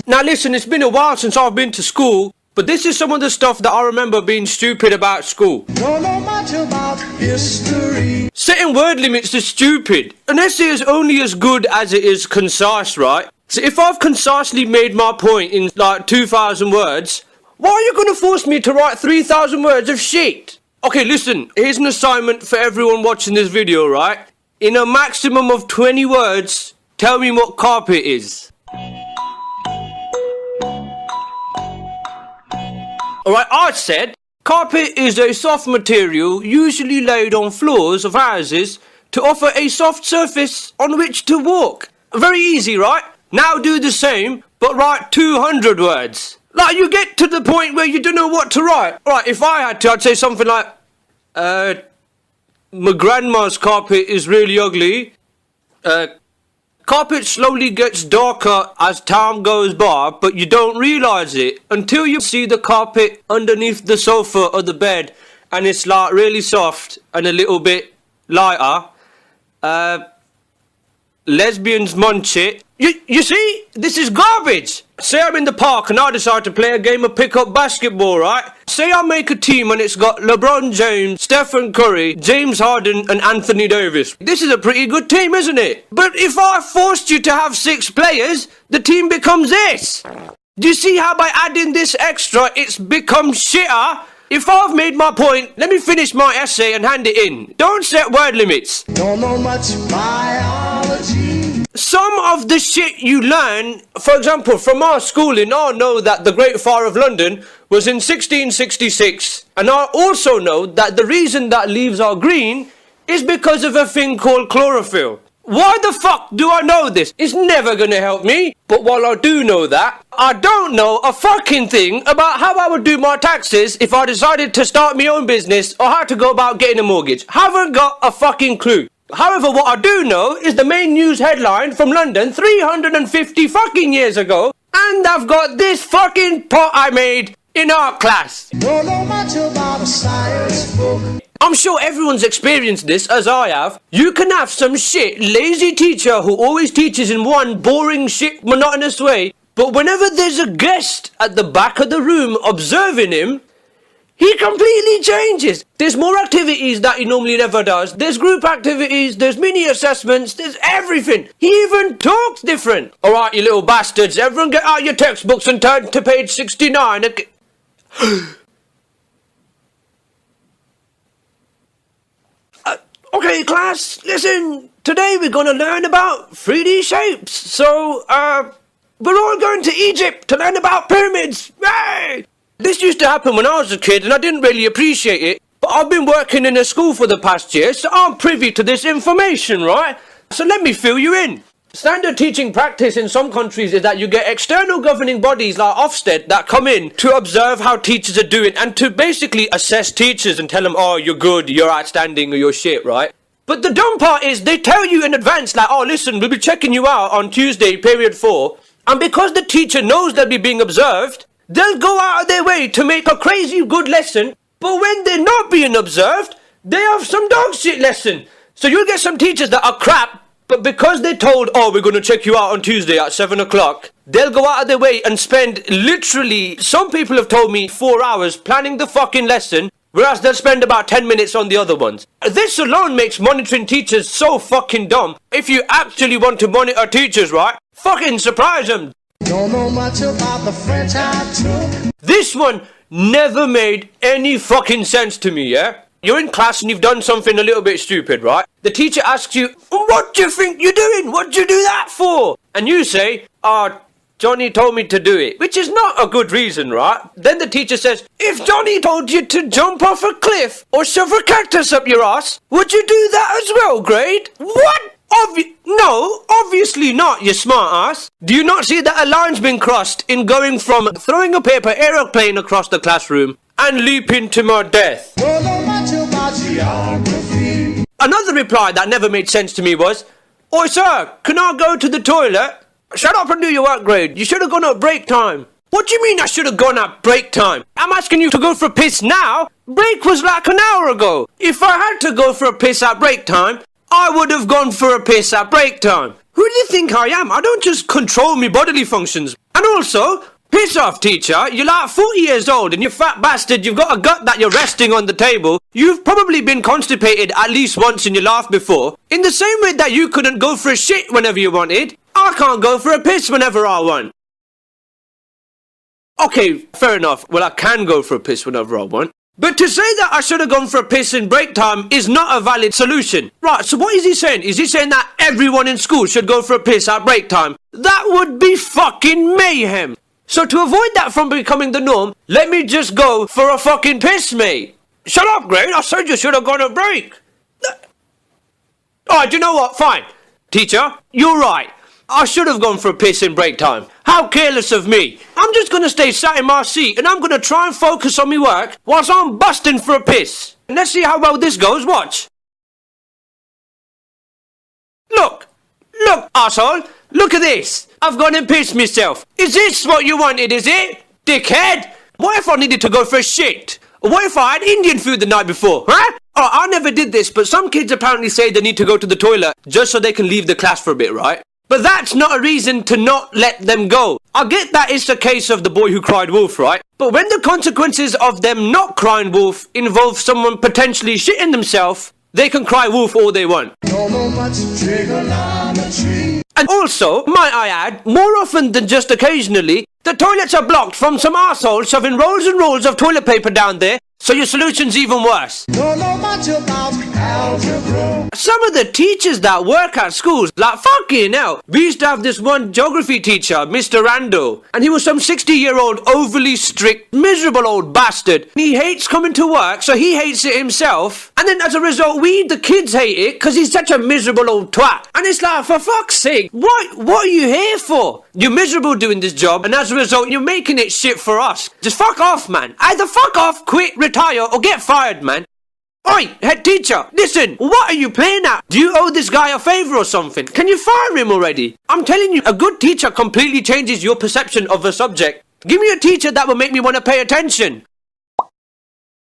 Now listen, it's been a while since I've been to school, but this is some of the stuff that I remember being stupid about school. Don't know much about history. Setting word limits is stupid. An essay is only as good as it is concise, right? So if I've concisely made my point in like 2,000 words, why are you going to force me to write 3,000 words of shit? Okay, listen, here's an assignment for everyone watching this video, right? In a maximum of 20 words, tell me what carpet is. Alright, I said, carpet is a soft material usually laid on floors of houses to offer a soft surface on which to walk. Very easy, right? Now do the same, but write 200 words. Like, you get to the point where you don't know what to write. Alright, if I had to, I'd say something like, my grandma's carpet is really ugly. Carpet slowly gets darker as time goes by, but you don't realise it until you see the carpet underneath the sofa or the bed and it's like really soft and a little bit lighter. Lesbians munch it. You see? This is garbage. Say I'm in the park and I decide to play a game of pick-up basketball, right? Say I make a team and it's got LeBron James, Stephen Curry, James Harden and Anthony Davis. This is a pretty good team, isn't it? But if I forced you to have 6 players, the team becomes this. Do you see how by adding this extra, it's become shitter? If I've made my point, let me finish my essay and hand it in. Don't set word limits. Don't know much biology. Some of the shit you learn, for example, from our schooling, I know that the Great Fire of London was in 1666. And I also know that the reason that leaves are green is because of a thing called chlorophyll. Why the fuck do I know this? It's never gonna help me. But while I do know that, I don't know a fucking thing about how I would do my taxes if I decided to start my own business or how to go about getting a mortgage. Haven't got a fucking clue. However, what I do know is the main news headline from London 350 fucking years ago, and I've got this fucking pot I made in art class. Don't know much about a science book. I'm sure everyone's experienced this, as I have. You can have some shit, lazy teacher who always teaches in one boring, shit, monotonous way, but whenever there's a guest at the back of the room observing him, he completely changes. There's more activities that he normally never does. There's group activities, there's mini assessments, there's everything. He even talks different. Alright, you little bastards, everyone get out your textbooks and turn to page 69. Okay, class, listen. Today we're going to learn about 3D shapes. So, we're all going to Egypt to learn about pyramids. Yay! This used to happen when I was a kid and I didn't really appreciate it. But I've been working in a school for the past year, so I'm privy to this information, right? So let me fill you in. Standard teaching practice in some countries is that you get external governing bodies like Ofsted that come in to observe how teachers are doing and to basically assess teachers and tell them, oh, you're good, you're outstanding, or you're shit, right? But the dumb part is they tell you in advance, like, oh, listen, we'll be checking you out on Tuesday, period 4. And because the teacher knows they'll be being observed, they'll go out of their way to make a crazy good lesson. But when they're not being observed, they have some dog shit lesson. So you'll get some teachers that are crap, but because they're told, oh, we're going to check you out on Tuesday at 7 o'clock, they'll go out of their way and spend literally, some people have told me, 4 hours planning the fucking lesson, whereas they'll spend about 10 minutes on the other ones. This alone makes monitoring teachers so fucking dumb. If you actually want to monitor teachers, right, fucking surprise them. Don't know much about the French I took. This one never made any fucking sense to me, yeah? You're in class and you've done something a little bit stupid, right? The teacher asks you, what do you think you're doing? What'd you do that for? And you say, Johnny told me to do it, which is not a good reason, right? Then the teacher says, if Johnny told you to jump off a cliff or shove a cactus up your ass, would you do that as well, grade? What? No, obviously not, you smart ass. Do you not see that a line's been crossed in going from throwing a paper aeroplane across the classroom and leaping to my death? Don't know much about geography. Another reply that never made sense to me was, oi sir, can I go to the toilet? Shut up and do your work, grade. You should have gone at break time. What do you mean I should have gone at break time? I'm asking you to go for a piss now? Break was like an hour ago. If I had to go for a piss at break time, I would have gone for a piss at break time. Who do you think I am? I don't just control my bodily functions. And also, piss off, teacher. You're like 40 years old and you fat bastard, you've got a gut that you're resting on the table. You've probably been constipated at least once in your life before. In the same way that you couldn't go for a shit whenever you wanted, I can't go for a piss whenever I want. Okay, fair enough. Well, I can go for a piss whenever I want. But to say that I should have gone for a piss in break time is not a valid solution. Right, so what is he saying? Is he saying that everyone in school should go for a piss at break time? That would be fucking mayhem. So to avoid that from becoming the norm, let me just go for a fucking piss, mate. Shut up, Grade. I said you should have gone at break. Alright, do you know what? Fine. Teacher, you're right. I should have gone for a piss in break time. How careless of me. I'm just going to stay sat in my seat and I'm going to try and focus on my work whilst I'm busting for a piss. And let's see how well this goes. Watch. Look, arsehole. Look at this. I've gone and pissed myself. Is this what you wanted, is it? Dickhead. What if I needed to go for a shit? Or what if I had Indian food the night before, huh? Oh, I never did this, but some kids apparently say they need to go to the toilet just so they can leave the class for a bit, right? But that's not a reason to not let them go. I get that it's the case of the boy who cried wolf, right? But when the consequences of them not crying wolf involve someone potentially shitting themselves, they can cry wolf all they want. And also, might I add, more often than just occasionally, the toilets are blocked from some arsehole shoving rolls and rolls of toilet paper down there, so your solution's even worse. Don't know much about algebra. Some of the teachers that work at schools, like fucking hell. We used to have this one geography teacher, Mr. Randall, and he was some 60-year-old overly strict, miserable old bastard. He hates coming to work, so he hates it himself. And then as a result, we, the kids, hate it because he's such a miserable old twat. And it's like, for fuck's sake, what are you here for? You're miserable doing this job, and as a result, you're making it shit for us. Just fuck off, man. Either fuck off, quit, retire, or get fired, man. Oi, head teacher, listen, what are you playing at? Do you owe this guy a favour or something? Can you fire him already? I'm telling you, a good teacher completely changes your perception of a subject. Give me a teacher that will make me want to pay attention.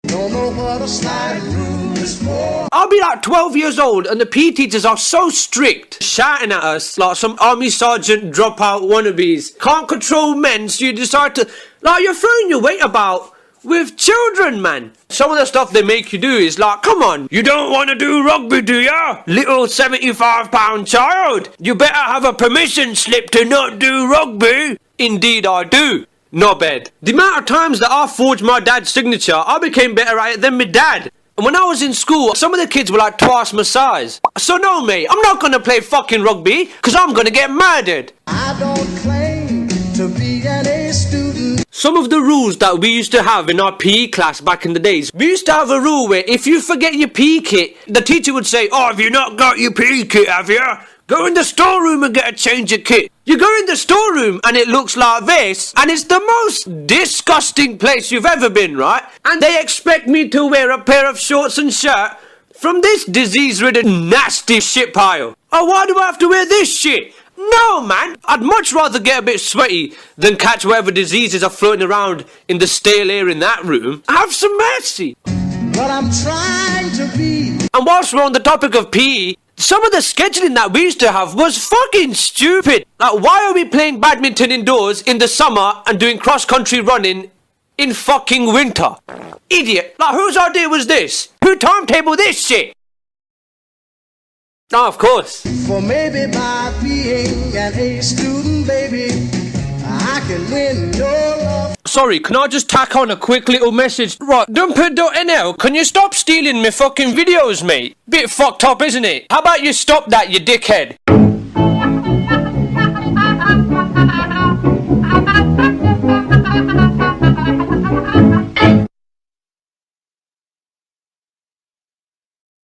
Don't know what a slide rule is for. I'll be like 12 years old and the PE teachers are so strict, shouting at us like some army sergeant dropout wannabes. Can't control men, so you decide to... Like, you're throwing your weight about with children, man. Some of the stuff they make you do is like, come on, you don't want to do rugby, do ya? Little 75-pound child. You better have a permission slip to not do rugby. Indeed I do. Not bad. The amount of times that I forged my dad's signature, I became better at it than my dad. And when I was in school, some of the kids were like twice my size. So no, mate, I'm not gonna play fucking rugby, because I'm gonna get murdered. I don't claim to be an A student. Some of the rules that we used to have in our PE class back in the days, we used to have a rule where if you forget your PE kit, the teacher would say, oh, have you not got your PE kit, have you? Go in the storeroom and get a change of kit. You go in the storeroom and it looks like this, and it's the most disgusting place you've ever been, right? And they expect me to wear a pair of shorts and shirt from this disease-ridden nasty shit pile. Oh, why do I have to wear this shit? No, man, I'd much rather get a bit sweaty than catch whatever diseases are floating around in the stale air in that room. Have some mercy. But I'm trying to be. And whilst we're on the topic of PE, some of the scheduling that we used to have was fucking stupid. Like, why are we playing badminton indoors in the summer and doing cross-country running in fucking winter? Idiot. Like, whose idea was this? Who timetabled this shit? Oh, of course. For maybe by being an A student, baby, I can win your love. Sorry, can I just tack on a quick little message? Right, Dumper.nl, can you stop stealing my fucking videos, mate? Bit fucked up, isn't it? How about you stop that, you dickhead?